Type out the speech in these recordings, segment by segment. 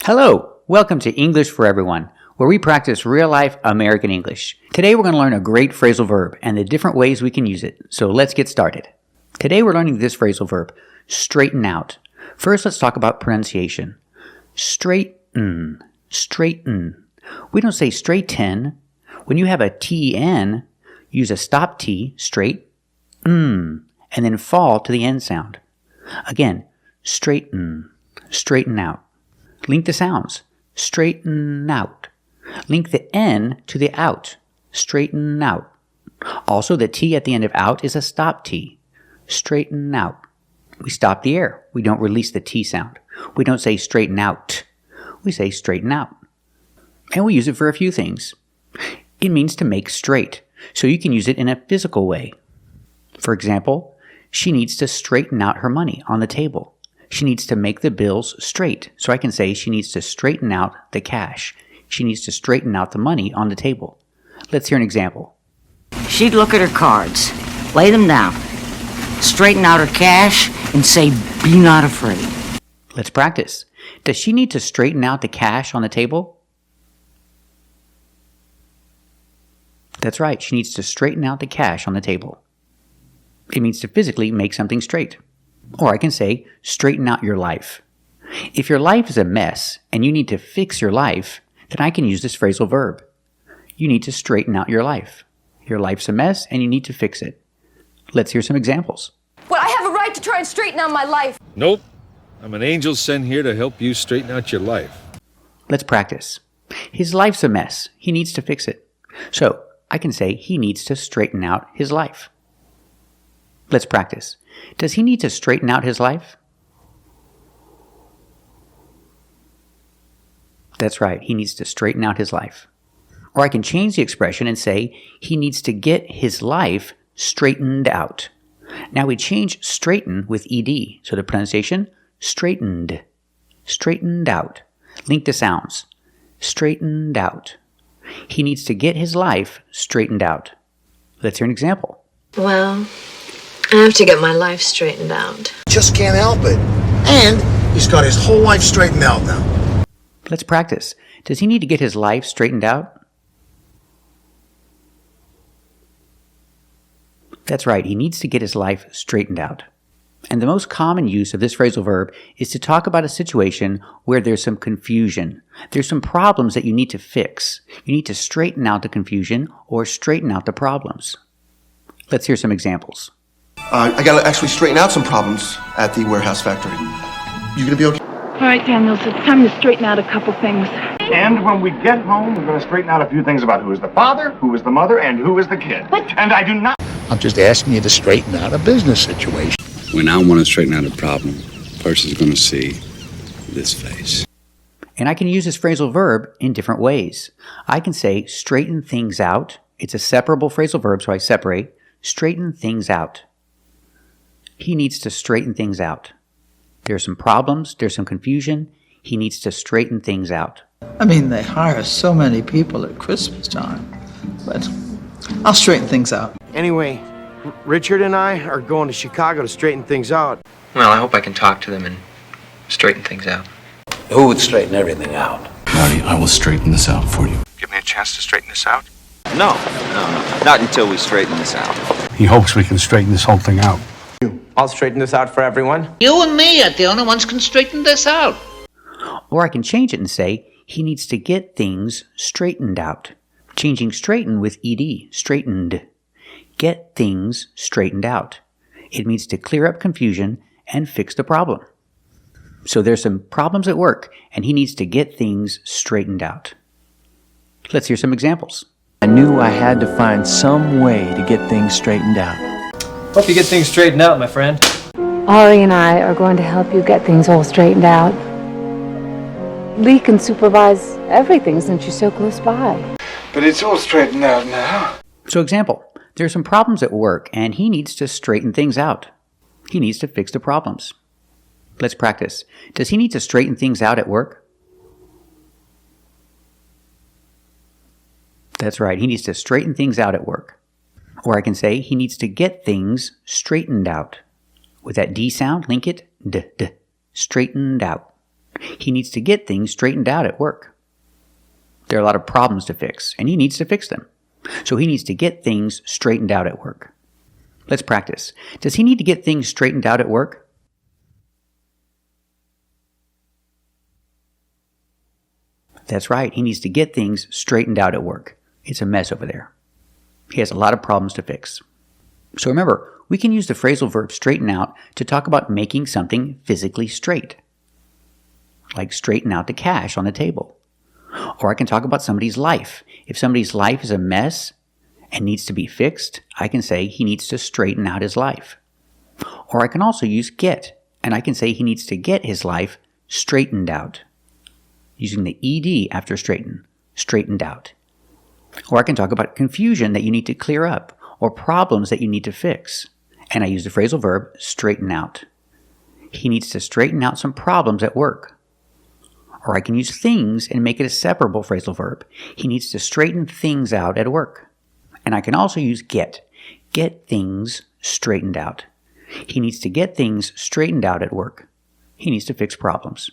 Hello, welcome to English for Everyone, where we practice real-life American English. Today we're going to learn a great phrasal verb and the different ways we can use it. So let's get started. Today we're learning this phrasal verb, straighten out. First, let's talk about pronunciation. Straighten, straighten. We don't say straighten. When you have a T-N, use a stop T, straight, and then fall to the end sound. Again, straighten, straighten out. Link the sounds. Straighten out. Link the N to the out. Straighten out. Also, the T at the end of out is a stop T. Straighten out. We stop the air. We don't release the T sound. We don't say straighten out. We say straighten out. And we use it for a few things. It means to make straight, so you can use it in a physical way. For example, she needs to straighten out her money on the table. She needs to make the bills straight. So I can say she needs to straighten out the cash. She needs to straighten out the money on the table. Let's hear an example. She'd look at her cards, lay them down, straighten out her cash, and say, "Be not afraid." Let's practice. Does she need to straighten out the cash on the table? That's right. She needs to straighten out the cash on the table. It means to physically make something straight. Or I can say, straighten out your life. If your life is a mess and you need to fix your life, then I can use this phrasal verb. You need to straighten out your life. Your life's a mess and you need to fix it. Let's hear some examples. Well, I have a right to try and straighten out my life. Nope. I'm an angel sent here to help you straighten out your life. Let's practice. His life's a mess. He needs to fix it. So I can say he needs to straighten out his life. Let's practice. Does he need to straighten out his life? That's right. He needs to straighten out his life. Or I can change the expression and say he needs to get his life straightened out. Now we change straighten with ed. So the pronunciation, straightened, straightened out. Link the sounds. Straightened out. He needs to get his life straightened out. Let's hear an example. Well, I have to get my life straightened out. Just can't help it. And he's got his whole life straightened out now. Let's practice. Does he need to get his life straightened out? That's right. He needs to get his life straightened out. And the most common use of this phrasal verb is to talk about a situation where there's some confusion. There's some problems that you need to fix. You need to straighten out the confusion or straighten out the problems. Let's hear some examples. I gotta actually straighten out some problems at the warehouse factory. You gonna be okay? All right, Daniels, it's time to straighten out a couple things. And when we get home, we're going to straighten out a few things about who is the father, who is the mother, and who is the kid. What? And I do not... I'm just asking you to straighten out a business situation. When I want to straighten out a problem, a person's going to see this face. And I can use this phrasal verb in different ways. I can say straighten things out. It's a separable phrasal verb, so I separate. Straighten things out. He needs to straighten things out. There's some problems, there's some confusion. He needs to straighten things out. I mean, they hire so many people at Christmas time, but I'll straighten things out. Anyway, Richard and I are going to Chicago to straighten things out. Well, I hope I can talk to them and straighten things out. Who would straighten everything out? Marty, I will straighten this out for you. Give me a chance to straighten this out? No. Not until we straighten this out. He hopes we can straighten this whole thing out. I'll straighten this out for everyone. You and me are the only ones can straighten this out. Or I can change it and say, he needs to get things straightened out. Changing straighten with ed, straightened. Get things straightened out. It means to clear up confusion and fix the problem. So there's some problems at work, and he needs to get things straightened out. Let's hear some examples. I knew I had to find some way to get things straightened out. Hope you get things straightened out, my friend. Ari and I are going to help you get things all straightened out. Lee can supervise everything since you're so close by. But it's all straightened out now. So example, there's some problems at work and he needs to straighten things out. He needs to fix the problems. Let's practice. Does he need to straighten things out at work? That's right. He needs to straighten things out at work. Or I can say he needs to get things straightened out. With that D sound, link it, d, straightened out. He needs to get things straightened out at work. There are a lot of problems to fix, and he needs to fix them. So he needs to get things straightened out at work. Let's practice. Does he need to get things straightened out at work? That's right. He needs to get things straightened out at work. It's a mess over there. He has a lot of problems to fix. So remember, we can use the phrasal verb straighten out to talk about making something physically straight, like straighten out the cash on the table. Or I can talk about somebody's life. If somebody's life is a mess and needs to be fixed, I can say he needs to straighten out his life. Or I can also use get, and I can say he needs to get his life straightened out, using the ed after straighten, straightened out. Or I can talk about confusion that you need to clear up, or problems that you need to fix, and I use the phrasal verb straighten out. He needs to straighten out some problems at work. Or I can use things and make it a separable phrasal verb. He needs to straighten things out at work. And I can also use get things straightened out. He needs to get things straightened out at work. He needs to fix problems.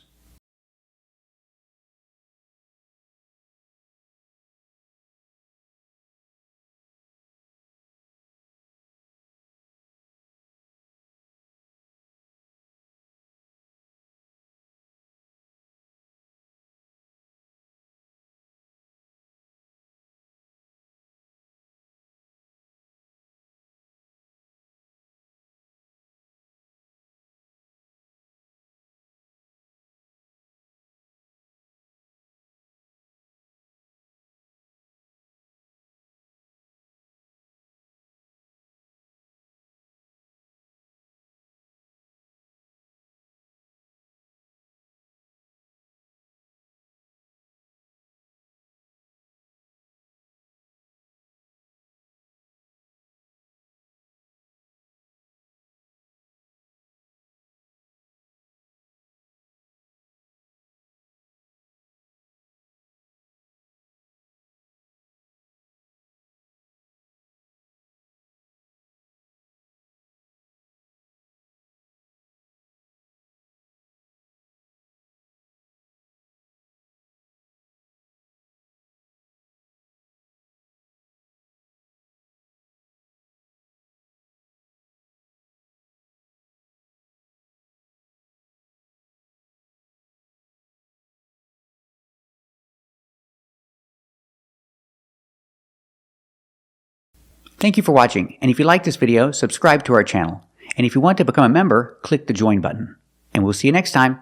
Thank you for watching, and if you like this video, subscribe to our channel. And if you want to become a member, click the join button. And we'll see you next time.